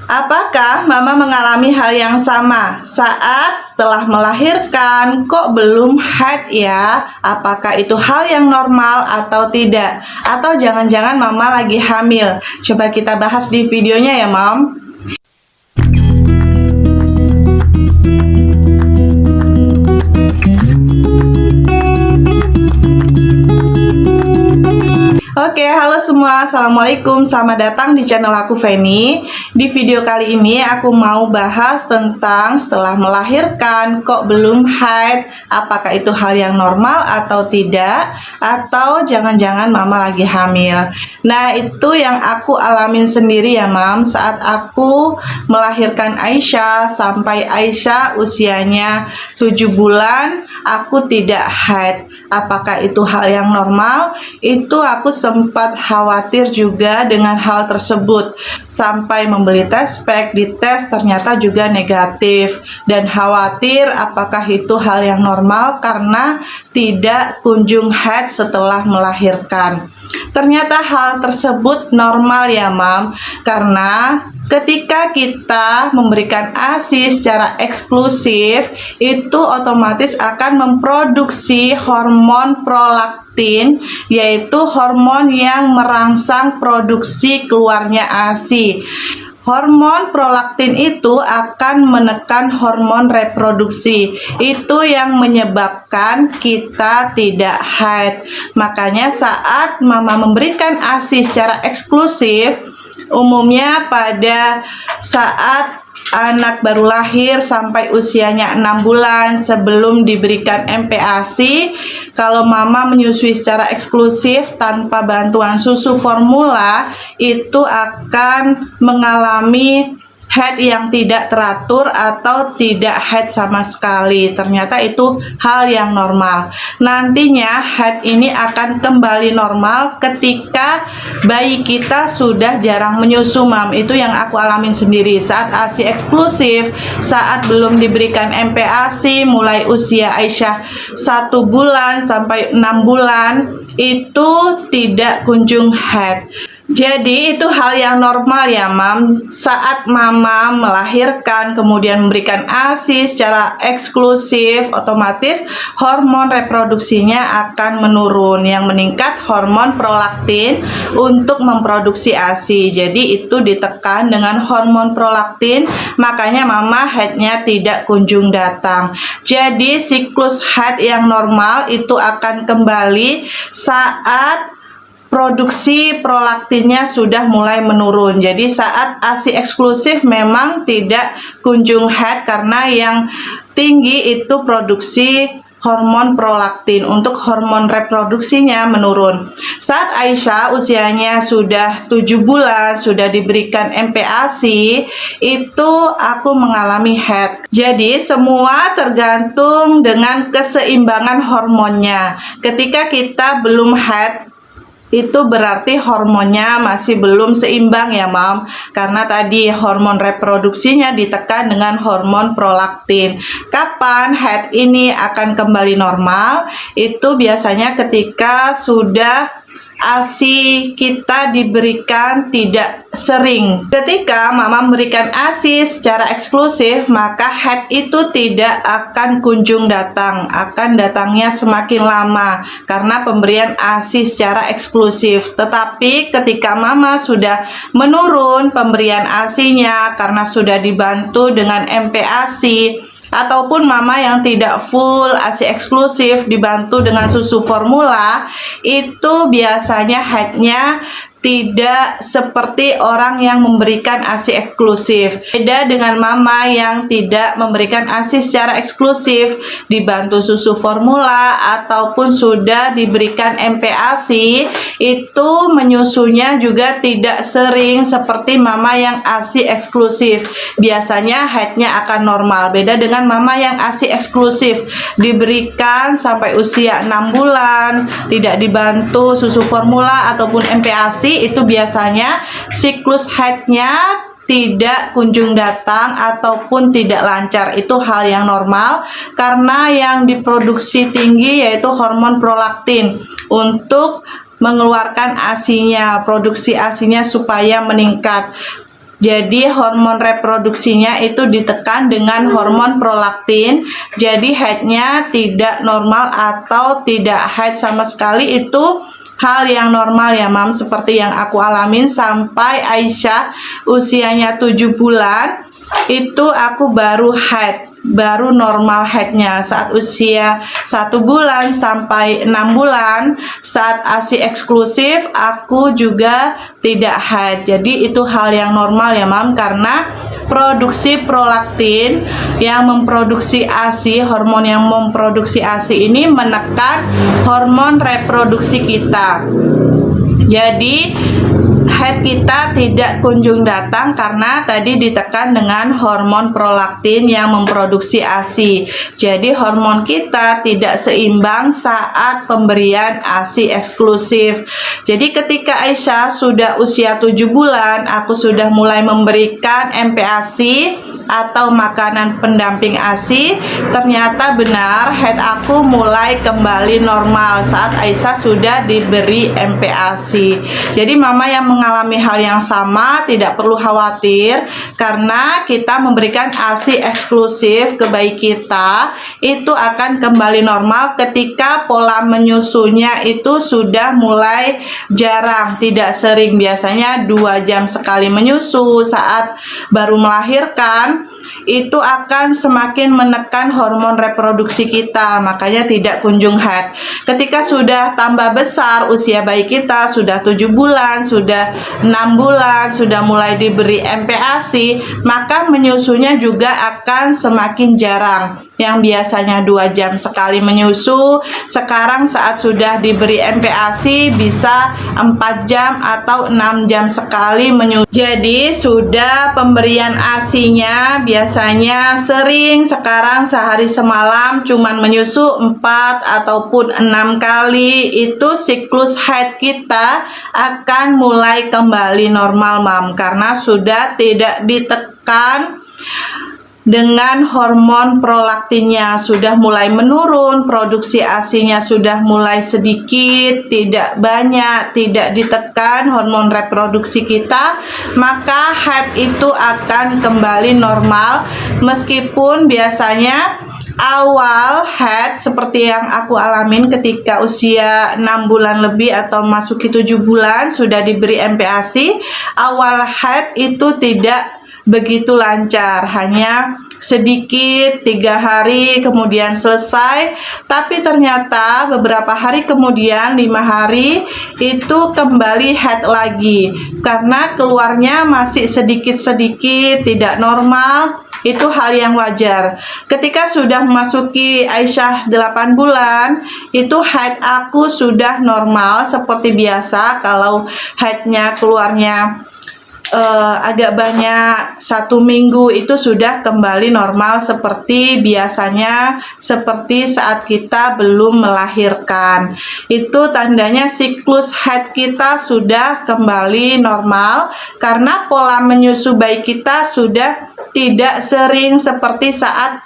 Apakah Mama mengalami hal yang sama saat setelah melahirkan kok belum haid ya? Apakah itu hal yang normal atau tidak? Atau jangan-jangan Mama lagi hamil? Coba kita bahas di videonya ya, Mom. Oke, halo semua, assalamualaikum, selamat datang di channel aku Feni. Di video kali ini aku mau bahas tentang setelah melahirkan kok belum haid, apakah itu hal yang normal atau tidak, atau jangan-jangan mama lagi hamil. Nah, itu yang aku alamin sendiri ya Mam, saat aku melahirkan Aisyah sampai Aisyah usianya 7 bulan, aku tidak haid. Apakah itu hal yang normal? Itu aku sempat khawatir juga dengan hal tersebut. Sampai membeli test pack, dites ternyata juga negatif. Dan khawatir apakah itu hal yang normal karena tidak kunjung haid setelah melahirkan. Ternyata hal tersebut normal ya Mam, karena ketika kita memberikan ASI secara eksklusif, itu otomatis akan memproduksi hormon prolaktin, yaitu hormon yang merangsang produksi keluarnya ASI. Hormon prolaktin itu akan menekan hormon reproduksi. Itu yang menyebabkan kita tidak haid. Makanya saat mama memberikan ASI secara eksklusif, umumnya pada saat anak baru lahir sampai usianya 6 bulan sebelum diberikan MPASI, kalau mama menyusui secara eksklusif tanpa bantuan susu formula, itu akan mengalami haid yang tidak teratur atau tidak haid sama sekali. Ternyata itu hal yang normal. Nantinya haid ini akan kembali normal ketika bayi kita sudah jarang menyusu, Mam. Itu yang aku alamin sendiri saat ASI eksklusif, saat belum diberikan MPASI mulai usia Aisyah 1 bulan sampai 6 bulan, itu tidak kunjung haid. Jadi itu hal yang normal ya Mam. Saat mama melahirkan kemudian memberikan ASI secara eksklusif, otomatis hormon reproduksinya akan menurun. Yang meningkat hormon prolaktin untuk memproduksi ASI. Jadi itu ditekan dengan hormon prolaktin, makanya mama haidnya tidak kunjung datang. Jadi siklus haid yang normal itu akan kembali saat produksi prolaktinnya sudah mulai menurun. Jadi saat ASI eksklusif memang tidak kunjung haid karena yang tinggi itu produksi hormon prolaktin, untuk hormon reproduksinya menurun. Saat Aisyah usianya sudah 7 bulan, sudah diberikan MPASI, itu aku mengalami haid. Jadi semua tergantung dengan keseimbangan hormonnya. Ketika kita belum haid, itu berarti hormonnya masih belum seimbang ya Mam, karena tadi hormon reproduksinya ditekan dengan hormon prolaktin. Kapan haid ini akan kembali normal? Itu biasanya ketika sudah ASI kita diberikan tidak sering. Ketika mama memberikan ASI secara eksklusif, maka haid itu tidak akan kunjung datang, akan datangnya semakin lama karena pemberian ASI secara eksklusif. Tetapi ketika mama sudah menurun pemberian ASI-nya karena sudah dibantu dengan MPASI, ataupun mama yang tidak full ASI eksklusif dibantu dengan susu formula, itu biasanya haidnya tidak seperti orang yang memberikan ASI eksklusif. Beda dengan mama yang tidak memberikan ASI secara eksklusif, dibantu susu formula ataupun sudah diberikan MPASI, itu menyusunya juga tidak sering seperti mama yang ASI eksklusif. Biasanya haidnya akan normal. Beda dengan mama yang ASI eksklusif, diberikan sampai usia 6 bulan, tidak dibantu susu formula ataupun MPASI, itu biasanya siklus haidnya tidak kunjung datang ataupun tidak lancar. Itu hal yang normal karena yang diproduksi tinggi yaitu hormon prolaktin untuk mengeluarkan ASI-nya, produksi ASI-nya supaya meningkat. Jadi hormon reproduksinya itu ditekan dengan hormon prolaktin. Jadi haidnya tidak normal atau tidak haid sama sekali, itu hal yang normal ya mam, seperti yang aku alamin sampai Aisyah usianya 7 bulan itu aku baru haid, baru normal haidnya. Saat usia 1 bulan sampai 6 bulan saat ASI eksklusif aku juga tidak haid. Jadi itu hal yang normal ya mam, karena produksi prolaktin yang memproduksi ASI, hormon yang memproduksi ASI ini menekan hormon reproduksi kita. Jadi haid kita tidak kunjung datang karena tadi ditekan dengan hormon prolaktin yang memproduksi ASI. Jadi hormon kita tidak seimbang saat pemberian ASI eksklusif. Jadi ketika Aisyah sudah usia 7 bulan, aku sudah mulai memberikan MPASI atau makanan pendamping ASI. Ternyata benar haid aku mulai kembali normal saat Aisyah sudah diberi MPASI. Jadi mama yang mengalami hal yang sama tidak perlu khawatir, karena kita memberikan ASI eksklusif ke bayi kita itu akan kembali normal ketika pola menyusunya itu sudah mulai jarang, tidak sering. Biasanya 2 jam sekali menyusu saat baru melahirkan, itu akan semakin menekan hormon reproduksi kita, makanya tidak kunjung haid. Ketika sudah tambah besar usia bayi kita, sudah 7 bulan, sudah 6 bulan, sudah mulai diberi MPASI, maka menyusunya juga akan semakin jarang. Yang biasanya 2 jam sekali menyusu, sekarang saat sudah diberi MPASI bisa 4 jam atau 6 jam sekali menyusu. Jadi sudah pemberian ASI-nya biasanya sering, sekarang sehari semalam cuman menyusu 4 ataupun 6 kali. Itu siklus haid kita akan mulai kembali normal mam, karena sudah tidak ditekan dengan hormon prolaktinnya, sudah mulai menurun, produksi ASI-nya sudah mulai sedikit, tidak banyak, tidak ditekan hormon reproduksi kita, maka haid itu akan kembali normal. Meskipun biasanya awal haid seperti yang aku alamin ketika usia 6 bulan lebih atau masuki 7 bulan sudah diberi MPASI, awal haid itu tidak begitu lancar, hanya sedikit 3 hari kemudian selesai. Tapi ternyata beberapa hari kemudian, 5 hari itu kembali haid lagi, karena keluarnya masih sedikit-sedikit, tidak normal. Itu hal yang wajar. Ketika sudah memasuki Aisyah 8 bulan, itu haid aku sudah normal seperti biasa. Kalau haidnya keluarnya agak banyak 1 minggu, itu sudah kembali normal seperti biasanya, seperti saat kita belum melahirkan. Itu tandanya siklus haid kita sudah kembali normal, karena pola menyusu bayi kita sudah tidak sering seperti saat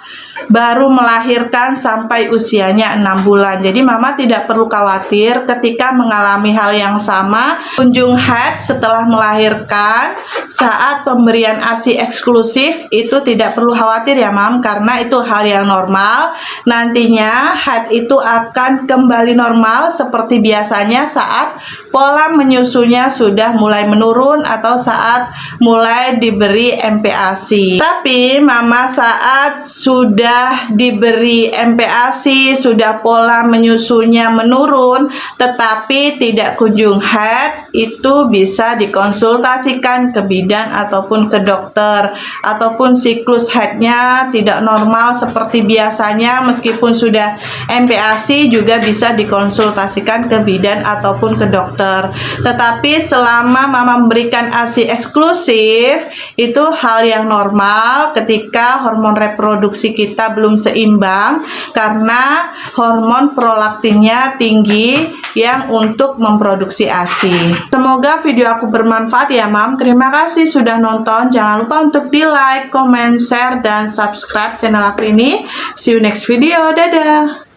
baru melahirkan sampai usianya 6 bulan. Jadi mama tidak perlu khawatir ketika mengalami hal yang sama. Kunjung haid setelah melahirkan saat pemberian ASI eksklusif itu tidak perlu khawatir ya mam, karena itu hal yang normal. Nantinya haid itu akan kembali normal seperti biasanya saat pola menyusunya sudah mulai menurun atau saat mulai diberi MPASI. Tapi mama saat sudah diberi MPASI, sudah pola menyusunya menurun tetapi tidak kunjung haid, itu bisa dikonsultasikan ke bidan ataupun ke dokter. Ataupun siklus haidnya tidak normal seperti biasanya, meskipun sudah MPASI juga bisa dikonsultasikan ke bidan ataupun ke dokter. Tetapi selama mama memberikan ASI eksklusif, itu hal yang normal ketika hormon reproduksi kita belum seimbang, karena hormon prolaktinnya tinggi yang untuk memproduksi ASI. Semoga video aku bermanfaat ya mam. Terima kasih sudah nonton. Jangan lupa untuk di like, comment, share, dan subscribe channel aku ini. See you next video. Dadah.